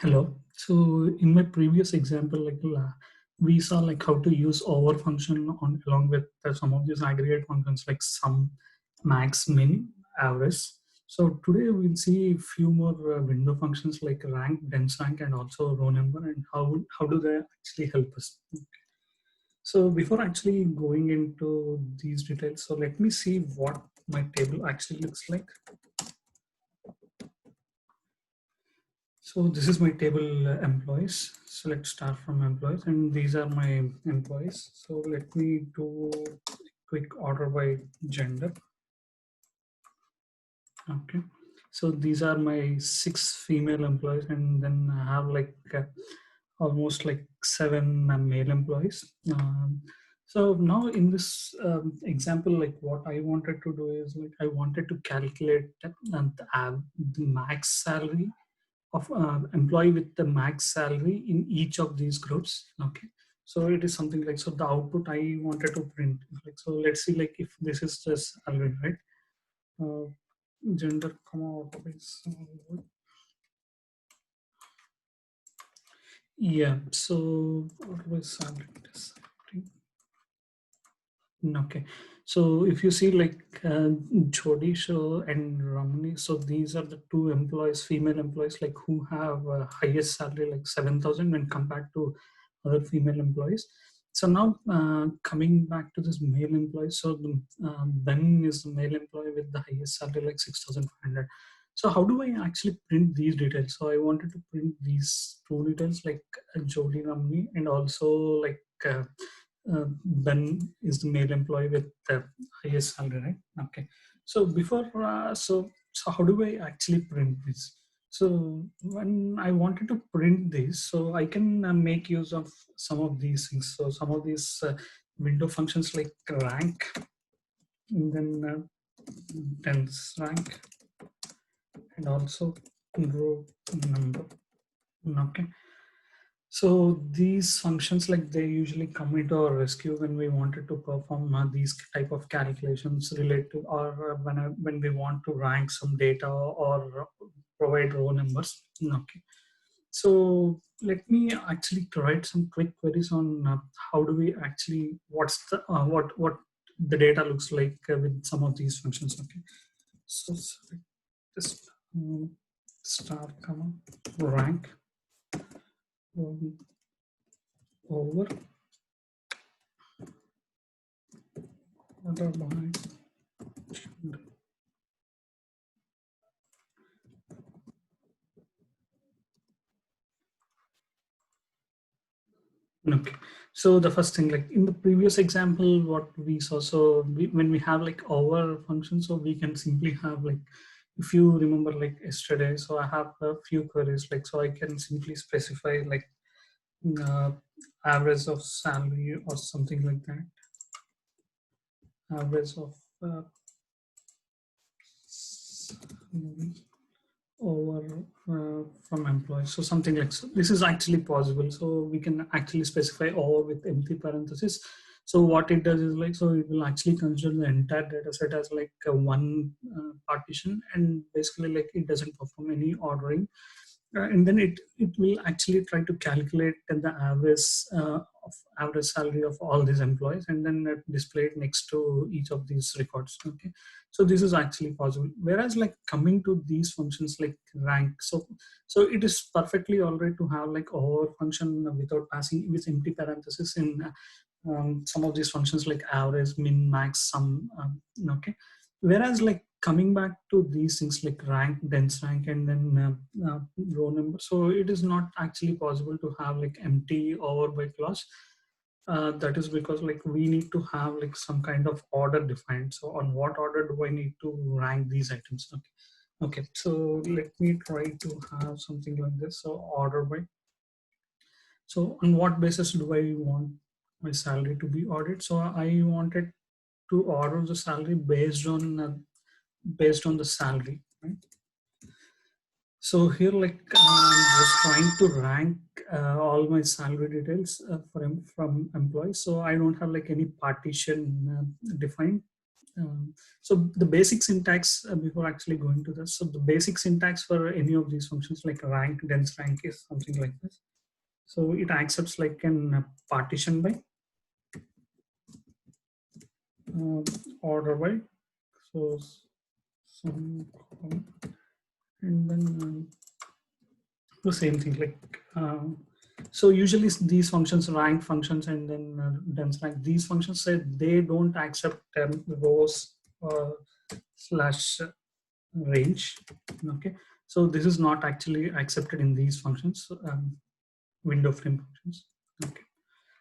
Hello. So in my previous example, we saw like how to use over function on along with some of these aggregate functions like sum, max, min, average. So today we'll see a few more window functions like rank, dense rank, and also row number, and how do they actually help us. So before actually going into these details, so let me see what my table actually looks like. So this is my table employees. So let's start from employees, and these are my employees. So let me do a quick order by gender. Okay. So these are my 6 female employees, and then I have almost like 7 male employees. So now in this example, like what I wanted to do is like I wanted to calculate the max salary of employee with the max salary in each of these groups. Okay, so it is something like, so the output I wanted to print, like, so let's see like if this is just salary, right? uh, Gender comma auto-base. Yeah, so auto-base salary. Okay, so if you see like Jodi Show and Ramani, so these are the 2 employees, female employees, like who have highest salary like 7,000 when compared to other female employees. So now coming back to this male employee, so Ben is the male employee with the highest salary like 6,500. So how do I actually print these details? So I wanted to print these 2 details like Jodi Ramani and also like Ben is the male employee with the highest salary, right? Okay. So so how do I actually print this? So when I wanted to print this, so I can make use of some of these things. So some of these window functions like rank, and then dense rank, and also row number. Okay. So these functions, like they usually come into our rescue when we wanted to perform these type of calculations related to, or when we want to rank some data or provide row numbers. Okay. So let me actually write some quick queries on how do we actually, what's the what the data looks like with some of these functions. Okay. So select this star comma rank over order by. Okay. So the first thing, like in the previous example, what we saw, so when we have like our function, so we can simply have like, if you remember like yesterday, so I have a few queries, like, so I can simply specify like uh, average of salary or something like that, average of over from employees. So something like, so this is actually possible. So we can actually specify over with empty parenthesis. So what it does is like, so it will actually consider the entire data set as like one partition, and basically like it doesn't perform any ordering. And then it will actually try to calculate the of average salary of all these employees, and then display it next to each of these records. Okay, so this is actually possible. Whereas like coming to these functions like rank, so it is perfectly all right to have like over function without passing with empty parenthesis in some of these functions like average, min, max, sum. Okay, whereas like coming back to these things like rank, dense rank, and then row number, so it is not actually possible to have like empty over by clause. That is because like we need to have like some kind of order defined. So on what order do I need to rank these items? Okay. Okay, so let me try to have something like this. So order by. So on what basis do I want my salary to be ordered? So I wanted to order the salary based on the salary. Right? So here, like I'm just trying to rank all my salary details from employees. So I don't have like any partition defined. So the basic syntax before actually going to this. So the basic syntax for any of these functions like rank, dense rank is something like this. So it accepts like an partition by, order by. So some, and then the same thing like, so usually these functions, rank functions and then dense rank, these functions say they don't accept rows slash range. Okay, so this is not actually accepted in these functions, window frame functions. Okay,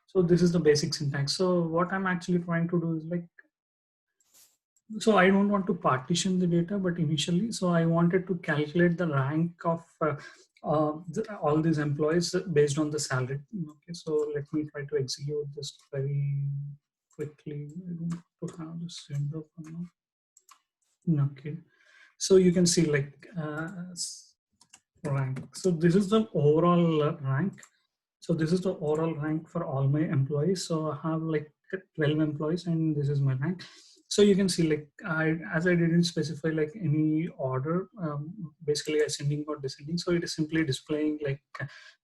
so this is the basic syntax. So what I'm actually trying to do is like, so I don't want to partition the data, but initially, so I wanted to calculate the rank of all these employees based on the salary. Okay, so let me try to execute this very quickly. I don't want to have this window for now. Okay, so you can see like rank. So this is the overall rank. So this is the overall rank for all my employees. So I have like 12 employees and this is my rank. So you can see like, as I didn't specify like any order, basically ascending or descending. So it is simply displaying like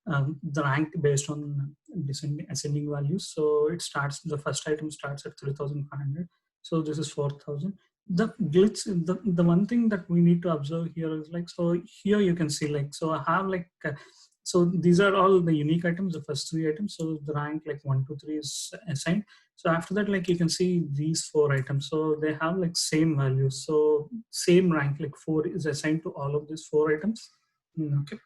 the rank based on descending, ascending values. So it starts, the first item starts at 3,500. So this is 4,000. The glitch, the one thing that we need to observe here is like, so here you can see like, so I have like, so these are all the unique items, the first three items. So the rank like 1, 2, 3 is assigned. So after that, like you can see these 4 items. So they have like same values. So same rank, like 4 is assigned to all of these 4 items. Okay.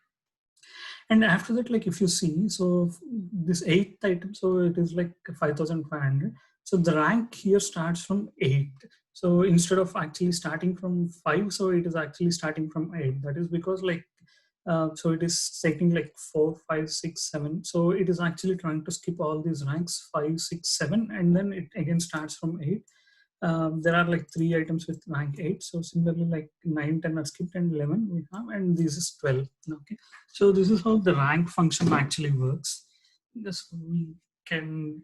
And after that, like if you see, so this 8th item, so it is like 5,500. So the rank here starts from 8. So instead of actually starting from 5, so it is actually starting from 8. That is because like, so it is taking like 4, 5, 6, 7. So it is actually trying to skip all these ranks 5, 6, 7, and then it again starts from 8. There are like 3 items with rank 8. So similarly, like 9, 10 are skipped and 11 we have, and this is 12. Okay. So this is how the rank function actually works. This we can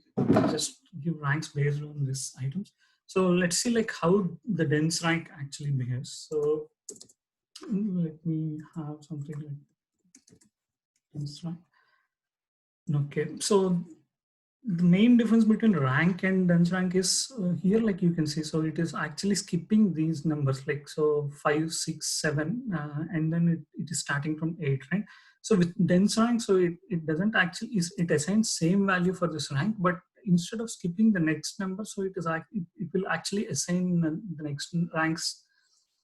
just give ranks based on these items. So let's see like how the dense rank actually behaves. So let me have something like dense rank. Okay. So the main difference between rank and dense rank is here, like you can see, so it is actually skipping these numbers like, so 5, 6, 7, and then it is starting from 8, right? So with dense rank, so it doesn't actually, it assigns same value for this rank, but instead of skipping the next number, so it will actually assign the next ranks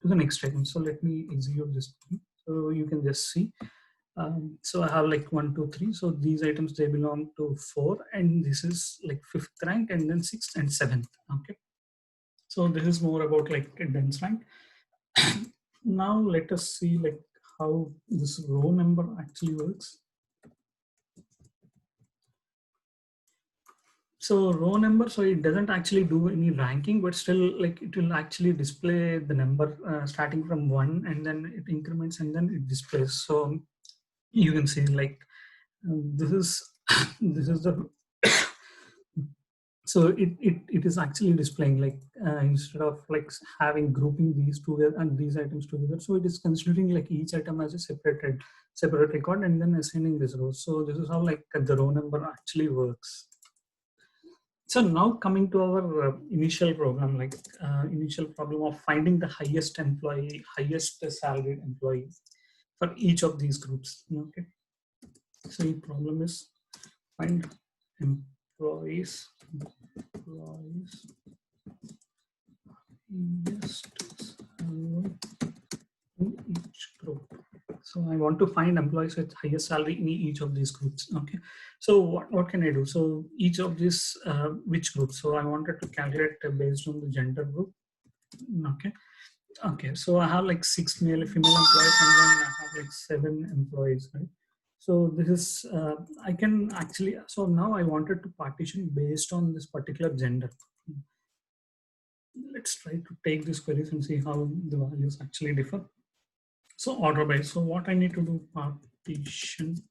to the next item. So let me execute this. So you can just see, so I have like 1, 2, 3. So these items, they belong to 4, and this is like 5th rank, and then 6th and 7th. Okay. So this is more about like a dense rank. Now let us see like how this row number actually works. So row number, so it doesn't actually do any ranking, but still like it will actually display the number starting from 1, and then it increments, and then it displays. So you can see like, this is this is the so it is actually displaying like, instead of like having grouping these together and these items together, so it is considering like each item as a separate record and then assigning this row. So this is how like the row number actually works. So now coming to our initial program, like initial problem of finding the highest salaried employee for each of these groups. Okay, so the problem is find employees highest salary in each group. So I want to find employees with highest salary in each of these groups. Okay. So what can I do? So each of these, which group? So I wanted to calculate based on the gender group. Okay. Okay. So I have like 6 male, female employees, and then I have like 7 employees, right? So this is, I can actually, so now I wanted to partition based on this particular gender. Let's try to take these queries and see how the values actually differ. So order by, so what I need to do, partition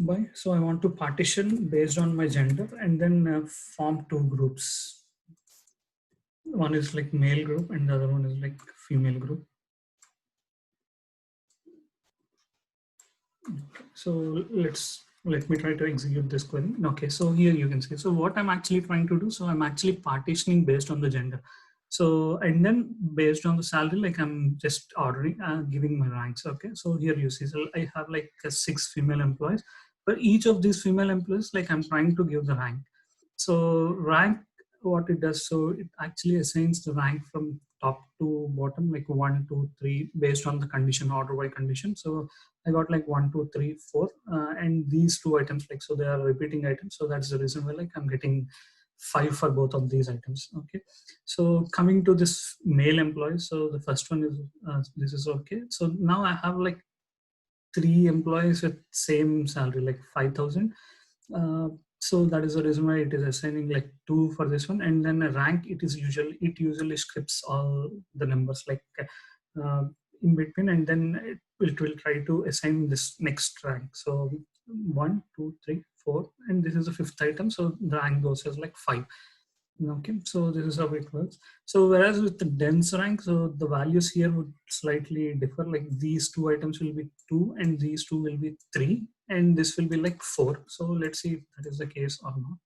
by, so I want to partition based on my gender and then form 2 groups. one is like male group and the other one is like female group. So let me try to execute this query. Okay, so here you can see. So what I'm actually trying to do, so I'm actually partitioning based on the gender. So and then based on the salary, like I'm just ordering, giving my ranks. Okay, so here you see. So I have like 6 female employees. For each of these female employees, like I'm trying to give the rank. So rank, what it does, so it actually assigns the rank from top to bottom, like 1, 2, 3, based on the condition, order by condition. So I got like 1, 2, 3, 4, and these two items, like so they are repeating items. So that's the reason why like I'm getting 5 for both of these items. Okay. So coming to this male employee, so the first one is this is okay. So now I have like 3 employees with same salary, like 5,000. Uh, so that is the reason why it is assigning like 2 for this one, and then a rank. It usually scripts all the numbers like uh, in between, and then it will try to assign this next rank. So 1, 2, 3, 4, and this is the fifth item. So the rank goes as like 5. Okay, so this is how it works. So whereas with the dense rank, so the values here would slightly differ. Like these two items will be 2 and these two will be 3 and this will be like 4. So let's see if that is the case or not.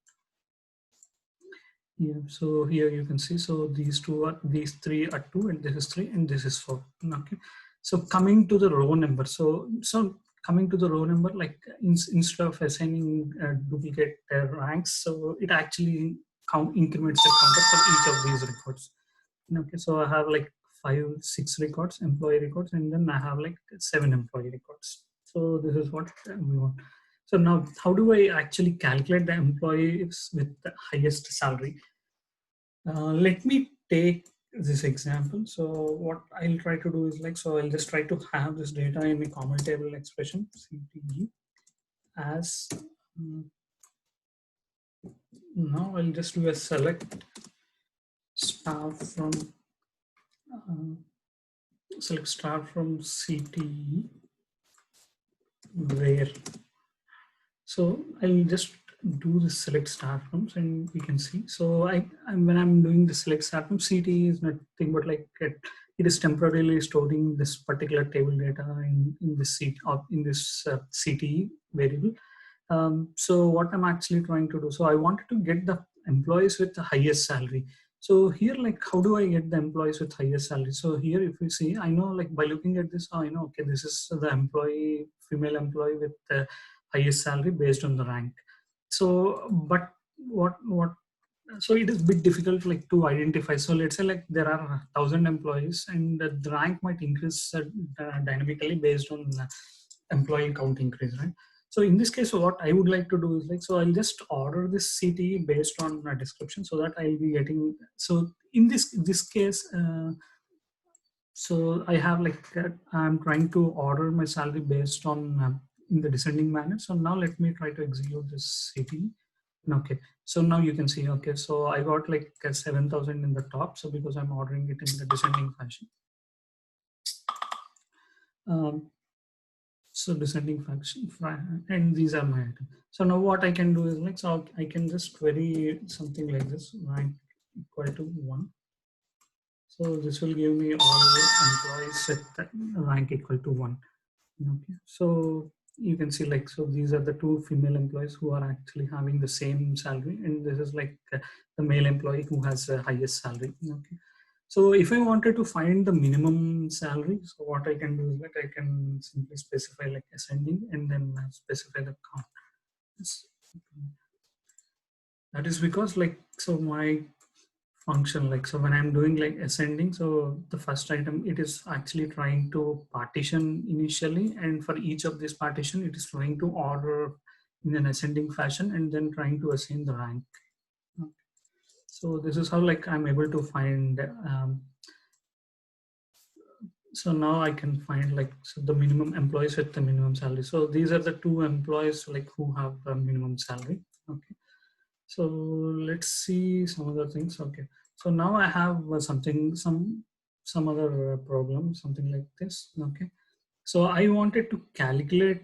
Yeah, so here you can see, so these 3 are 2 and this is 3 and this is 4. Okay, so coming to the row number, so coming to the row number, like instead of assigning duplicate ranks, so it actually increments the counter for each of these records. Okay, so I have like 5, 6 records, employee records, and then I have like 7 employee records. So this is what we want. So now, how do I actually calculate the employees with the highest salary? Let me take this example. So what I'll try to do is like, so I'll just try to have this data in a common table expression, CTE, as now I'll just do a select star from CTE where. So I'll just do the select start from, and we can see. So when I'm doing the select start from, CTE is nothing but like it is temporarily storing this particular table data in this seat or in this CTE variable. So what I'm actually trying to do, so I wanted to get the employees with the highest salary. So here, like, how do I get the employees with highest salary? So here, if you see, I know like by looking at this, I know, okay, this is the female employee with the highest salary based on the rank. So, but what so it is a bit difficult like to identify. So let's say like there are 1,000 employees and the rank might increase dynamically based on employee count increase, right? So in this case, what I would like to do is like, so I'll just order this CTE based on a description so that I'll be getting, so in this case, so I have like, I'm trying to order my salary based on in the descending manner. So now let me try to execute this CTE. Okay, so now you can see, okay, so I got like 7,000 in the top. So because I'm ordering it in the descending fashion. Um, so descending function, and these are my items. So now what I can do is like, so I can just query something like this, rank equal to 1. So this will give me all the employees with rank equal to 1. Okay, so you can see like, so these are the 2 female employees who are actually having the same salary, and this is like the male employee who has the highest salary. Okay, so if I wanted to find the minimum salary, so what I can do is like I can simply specify like ascending and then specify the count. That is because like, so my function, like, so when I'm doing like ascending, so the first item, it is actually trying to partition initially, and for each of this partition it is trying to order in an ascending fashion and then trying to assign the rank. So this is how like I'm able to find so now I can find like, so the minimum employees with the minimum salary. So these are the 2 employees like who have a minimum salary. Okay, so let's see some other things. Okay, so now I have some other problem, something like this. Okay, so I wanted to calculate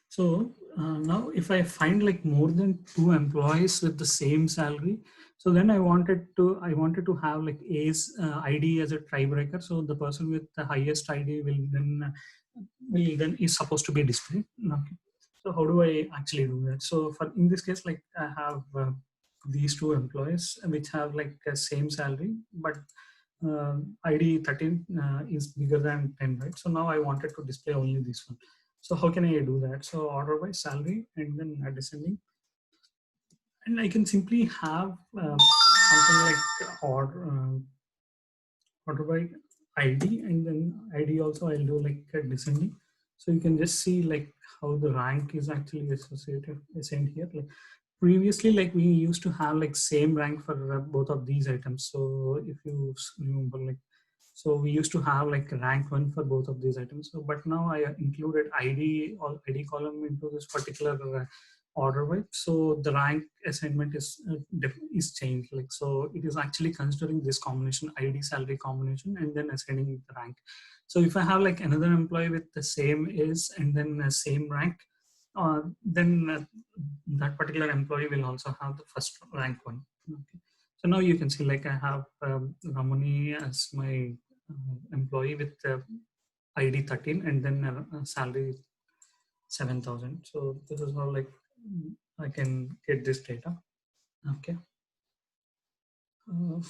so Now if I find like more than two employees with the same salary, so then I wanted to have like A's ID as a tiebreaker. So the person with the highest ID will then is supposed to be displayed. Okay. So how do I actually do that? So for in this case, like I have these two employees which have like a same salary, but ID 13 is bigger than 10, right? So now I wanted to display only this one. So how can I do that? So order by salary and then descending, and I can simply have something like order by ID, and then ID also I'll do like descending. So you can just see like how the rank is actually associated assigned here. Like previously, like we used to have like same rank for both of these items. So if you remember, like so we used to have like rank one for both of these items. So but now I included ID or ID column into this particular order by. So the rank assignment is changed. Like so it is actually considering this combination ID salary combination and then assigning the rank. So if I have like another employee with the same is and then same rank, then that particular employee will also have the first rank one. Okay. So now you can see like I have Ramani as my employee with ID 13 and then salary 7,000. So this is how like I can get this data. Okay. Uh,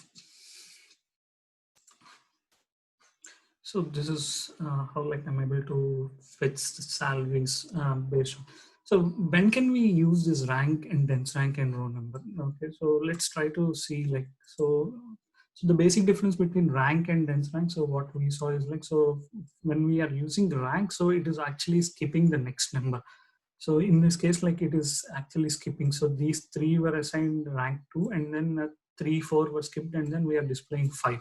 so this is how like I'm able to fetch the salaries based on. So when can we use this rank and dense rank and row number? Okay, so let's try to see like so the basic difference between rank and dense rank. So what we saw is like so when we are using the rank, so it is actually skipping the next number. So in this case, like it is actually skipping. So these three were assigned rank 2 and then 3, 4 were skipped and then we are displaying 5.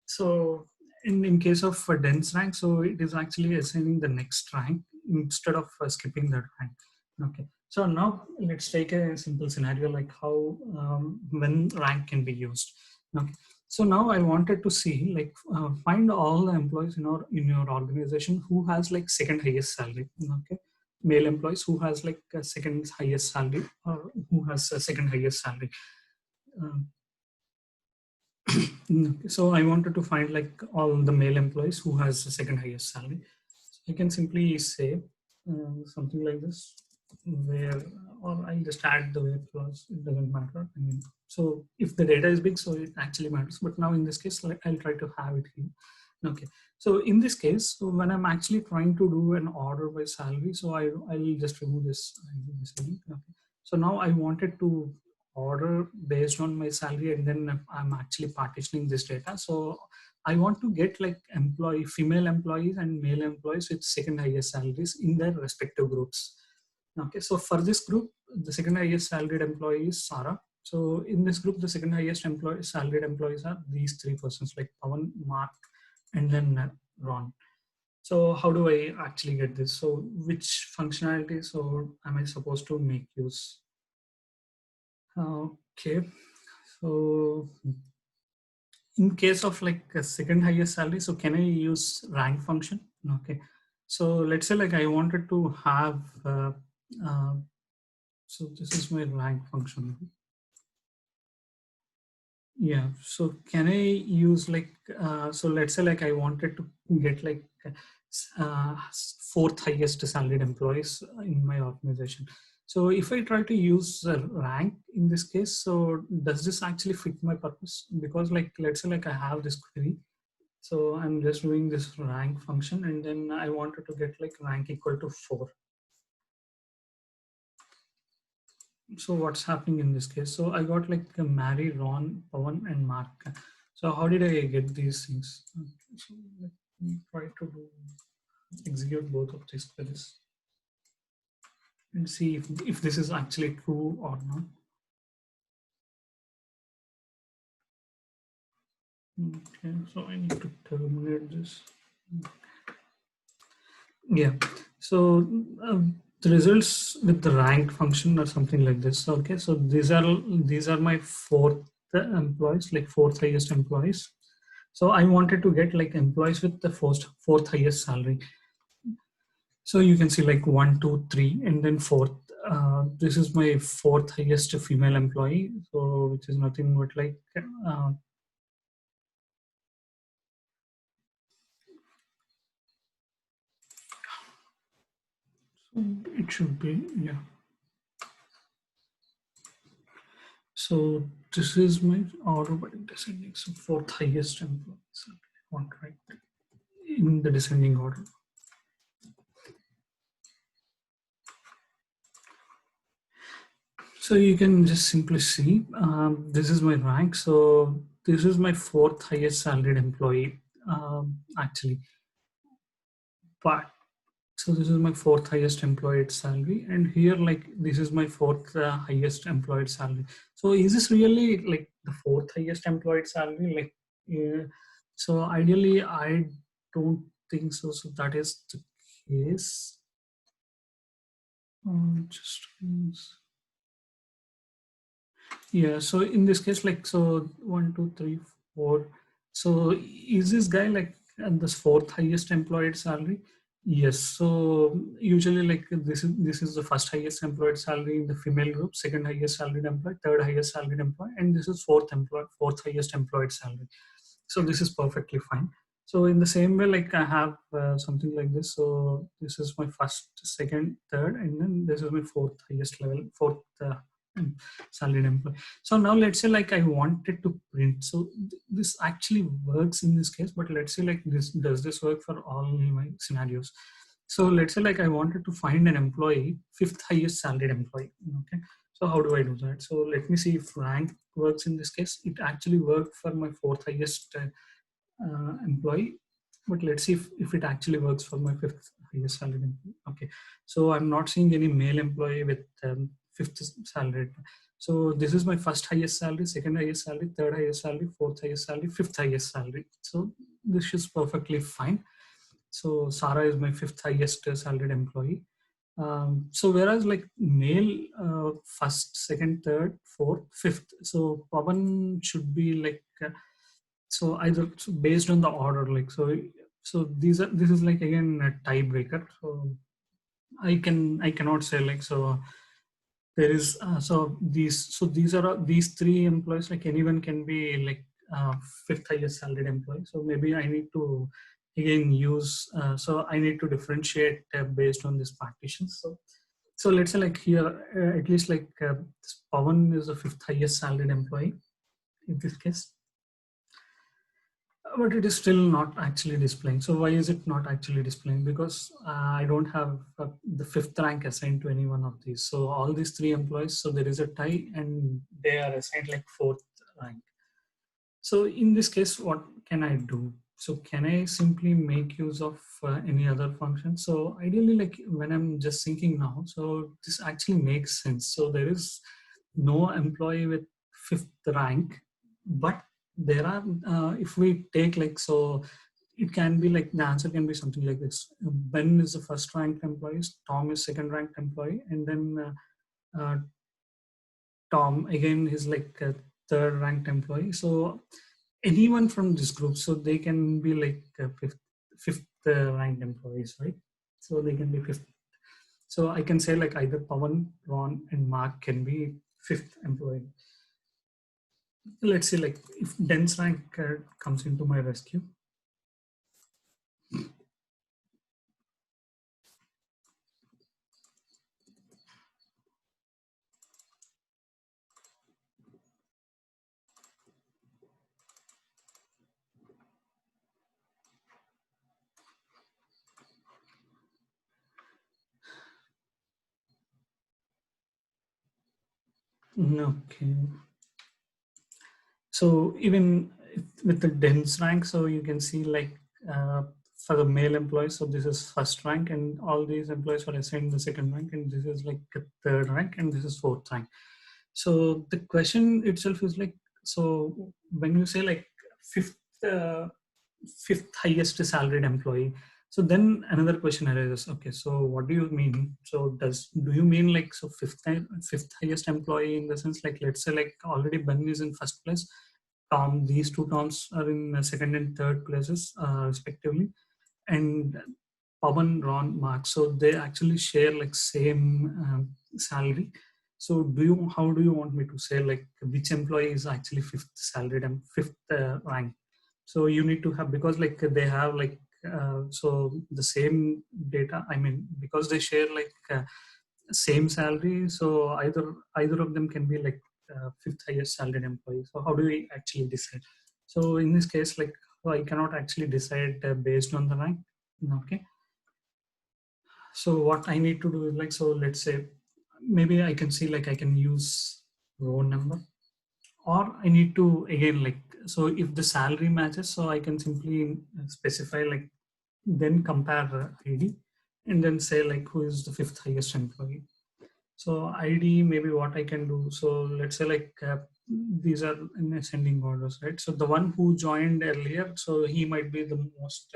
So in case of a dense rank, so it is actually assigning the next rank instead of skipping that rank. Okay. So now let's take a simple scenario like how when rank can be used. Okay. So now I wanted to see like find all the employees in your organization who has like second highest salary. Okay, male employees who has like a second highest salary or who has a second highest salary. Um, so I wanted to find like all the male employees who has the second highest salary. So I can simply say something like this, where, or I'll just add the where clause. It doesn't matter. I mean, so if the data is big, so it actually matters. But now in this case, like, I'll try to have it here. Okay. So in this case, so when I'm actually trying to do an order by salary, so I'll just remove this. Okay. So now I wanted to order based on my salary and then I'm actually partitioning this data. So I want to get like female employees and male employees with second highest salaries in their respective groups. Okay, so for this group, the second highest salaried employee is Sarah. So in this group, the second highest salaried employees are these three persons like Pawan, Mark, and then Ron. So how do I actually get this? So which functionality so am I supposed to make use? Okay, so in case of like a second highest salary, so can I use rank function? Okay, so let's say like I wanted to have, uh, so this is my rank function. Yeah, so can I use like, so let's say like I wanted to get like uh, fourth highest salaried employees in my organization. So if I try to use rank in this case, so does this actually fit my purpose? Because like, let's say like I have this query. So I'm just doing this rank function and then I wanted to get like rank equal to 4. So what's happening in this case? So I got like Mary, Ron, Pawan, and Mark. So how did I get these things? Okay, so let me try to execute both of these queries and see if this is actually true or not. Okay, so I need to terminate this. Yeah, so the results with the rank function or something like this. Okay, so these are my fourth employees, like fourth highest employees. So I wanted to get like employees with the fourth highest salary. So you can see like 1, 2, 3, and then fourth. This is my fourth highest female employee. So which is nothing but like it should be, yeah. So this is my order by descending. So fourth highest employee. So contract in the descending order. So you can just simply see this is my rank. So this is my fourth highest salaried employee actually. But so this is my fourth highest employed salary, and here like this is my fourth highest employed salary. So is this really like the fourth highest employed salary? Like, so ideally, I don't think so. So that is the case. Just yeah. So in this case, like so, 1, 2, 3, 4. So is this guy like at this fourth highest employed salary? Yes. So usually like this is the first highest employed salary in the female group, second highest salaried employee, third highest salaried employee, and this is fourth highest employed salary. So this is perfectly fine. So in the same way, like I have something like this. So this is my first, second, third, and then this is my fourth highest level, fourth salaried employee. So now let's say like I wanted to print. So this actually works in this case, but let's say like this, does this work for all my scenarios? So let's say like I wanted to find an employee, fifth highest salaried employee. Okay. So how do I do that? So let me see if rank works in this case. It actually worked for my fourth highest employee, but let's see if it actually works for my fifth highest salaried employee. Okay. So I'm not seeing any male employee with fifth salary. So this is my first highest salary, second highest salary, third highest salary, fourth highest salary, fifth highest salary. So this is perfectly fine. So Sarah is my fifth highest salaried employee. So whereas like male first, second, third, fourth, fifth. So Pavan should be like so either so based on the order like so this is like again a tiebreaker. So I cannot say like so there is these are these three employees, like anyone can be like fifth highest salaried employee. So maybe I need to again use so I need to differentiate based on these partitions. So let's say like here at least like Pawan is the fifth highest salaried employee in this case, but it is still not actually displaying. So why is it not actually displaying? Because I don't have the fifth rank assigned to any one of these. So all these three employees, so there is a tie and they are assigned like fourth rank. So in this case, what can I do? So can I simply make use of any other function? So ideally, like when I'm just thinking now, so this actually makes sense. So there is no employee with fifth rank, but there are, if we take like, so it can be like the answer can be something like this. Ben is the first ranked employee, Tom is second ranked employee, and then Tom again is like a third ranked employee. So anyone from this group, so they can be like fifth ranked employees, right? So they can be fifth. So I can say like either Pawan, Ron, and Mark can be fifth employee. Let's say like if dense rank comes into my rescue. Okay. So even with the dense rank, so you can see like for the male employees, so this is first rank, and all these employees are assigned the second rank, and this is like a third rank, and this is fourth rank. So the question itself is like, so when you say like fifth, fifth highest salaried employee, so then another question arises. Okay, so what do you mean? So do you mean like so fifth highest employee in the sense like let's say like already Ben is in first place, Tom, these two Toms are in second and third places respectively, and Pawan, Ron, Mark. So they actually share like same salary. So how do you want me to say like which employee is actually fifth salaried and fifth rank? So you need to have, because like they have like so the same data. I mean, because they share like same salary, so either of them can be like fifth highest salaried employee. So how do we actually decide? So in this case, like I cannot actually decide based on the rank. Okay. So what I need to do is like, so let's say maybe I can see like I can use row number, or I need to again like, so if the salary matches, so I can simply specify like, then compare ID and then say like who is the fifth highest employee. So ID, maybe what I can do. So let's say like these are in ascending orders, right? So the one who joined earlier, so he might be the most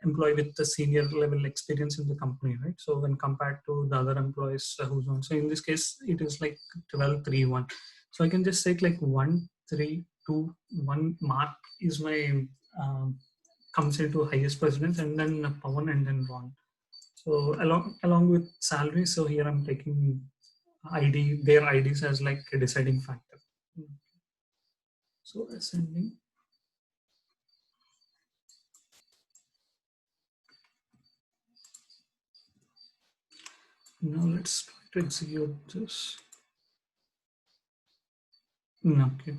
employee with the senior level experience in the company, right? So when compared to the other employees who's on, so in this case it is like 12, 3, 1. So I can just say like 1, 3, 2, 1. Mark is my comes into highest precedence, and then Pawan, and then Ron. So along with salary, so here I'm taking ID, their IDs as like a deciding factor. So ascending. Now let's try to execute this. Okay.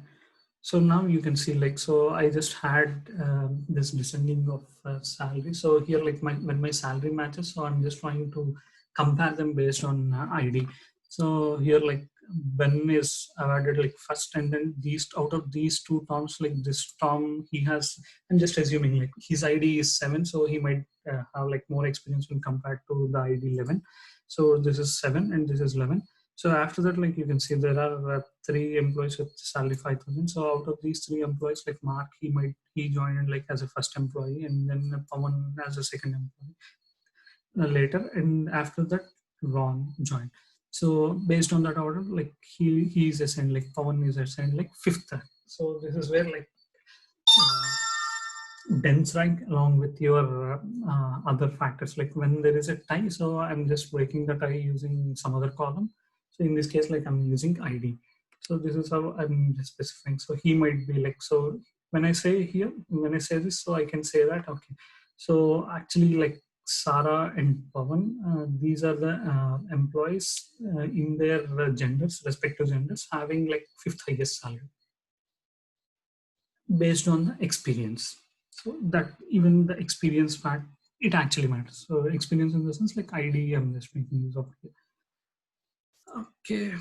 So now you can see like, so I just had this descending of salary. So here like when my salary matches, so I'm just trying to compare them based on ID. So here like Ben is awarded like first, and then these out of these two terms, like this term he has, I'm just assuming like his ID is 7, so he might have like more experience when compared to the ID 11. So this is 7 and this is 11. So after that, like you can see there are 3 employees with salary 5,000. So out of these 3 employees, like Mark, he joined like as a first employee, and then Pawan as a second employee later, and after that Ron joined. So based on that order, like he is assigned, like Pawan is assigned like fifth. So this is where like dense rank along with your other factors, like when there is a tie, so I'm just breaking the tie using some other column. So in this case, like I'm using ID. So this is how I'm just specifying. So he might be like, so when I say here, when I say this, so I can say that, okay, so actually like Sarah and Pawan, these are the employees in their genders, respective genders, having like fifth highest salary based on the experience. So that even the experience fact, it actually matters. So experience in the sense like ID, I'm just making use of here. Okay.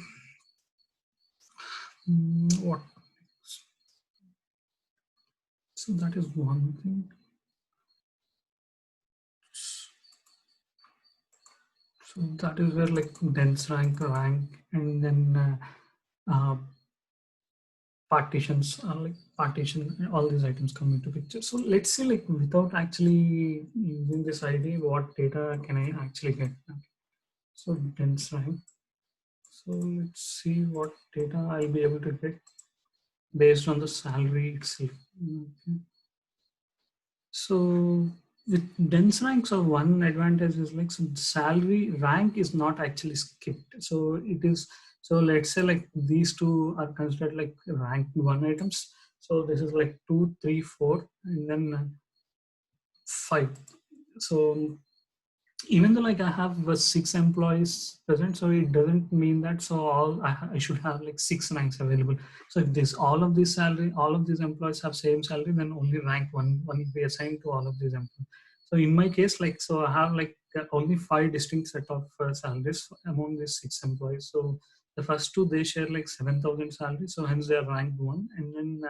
What? So that is one thing. So that is where like dense rank, and then partitions are like partition, all these items come into picture. So let's say like without actually using this ID, what data can I actually get? So dense rank. So let's see what data I'll be able to get based on the salary itself. Okay. So with dense rank, so one advantage is like, so salary rank is not actually skipped. So it is, so let's say like these two are considered like rank 1 items. So this is like 2, 3, 4, and then 5. So even though like I have 6 employees present, so it doesn't mean that so I should have like 6 ranks available. So if this all of these employees have same salary, then only rank one will be assigned to all of these employees. So in my case, like, so I have like only 5 distinct set of salaries among these 6 employees. So the first two, they share like 7,000 salary, so hence they are ranked 1, and then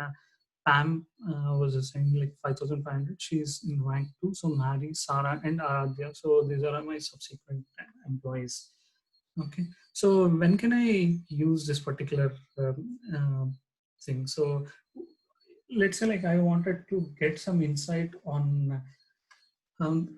Pam was assigned like 5,500. She's in rank 2. So Mary, Sarah, and Aradhya. So these are my subsequent employees. Okay. So when can I use this particular thing? So let's say like I wanted to get some insight on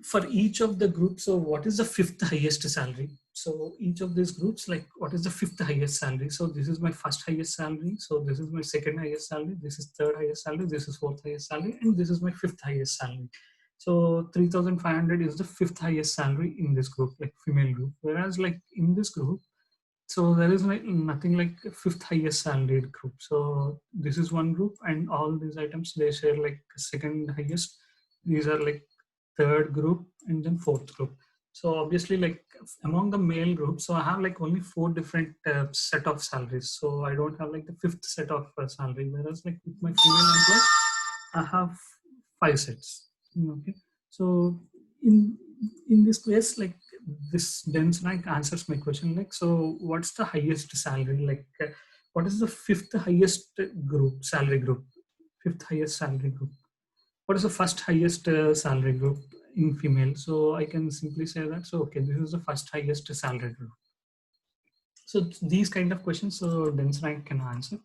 for each of the groups. So what is the fifth highest salary? So each of these groups, like what is the fifth highest salary? So this is my first highest salary. So this is my second highest salary. This is third highest salary. This is fourth highest salary. And this is my fifth highest salary. So 3,500 is the fifth highest salary in this group, like female group. Whereas like in this group, so there is like nothing like fifth highest salaried group. So this is one group, and all these items they share like second highest. These are like third group and then fourth group. So obviously like among the male group, so I have like only four different set of salaries. So I don't have like the fifth set of salary. Whereas like with my female employees, I have five sets. Okay. So in in this case, like this dense rank answers my question. Like, so what's the highest salary? Like, what is the fifth highest group salary group? Fifth highest salary group. What is the first highest salary group in female? So I can simply say that. So okay, this is the first highest salary group. So these kind of questions, so dense rank can answer.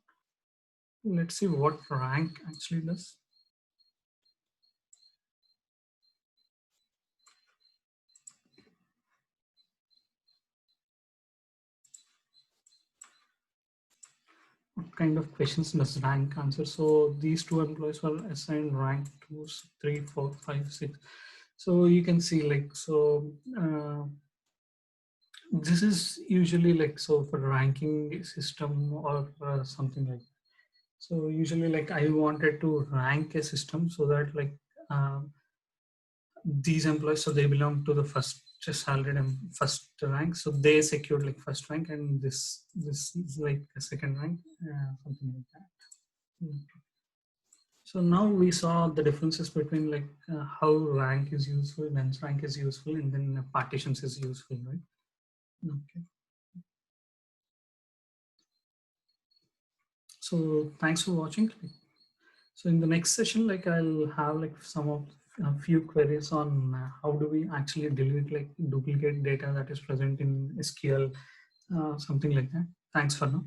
Let's see what rank actually does. What kind of questions does rank answer? So these two employees were assigned rank 2, 3, 4, 5, 6. So you can see like, so this is usually like, so for ranking system or something like, so usually like I wanted to rank a system so that like um, these employees, so they belong to the first salaried and first rank, so they secured like first rank, and this is like a second rank, something like that. So now we saw the differences between like how rank is useful, men's rank is useful, and then partitions is useful, right? Okay. So thanks for watching. So in the next session, like I'll have like some of a few queries on how do we actually delete like duplicate data that is present in SQL, something like that. Thanks for now.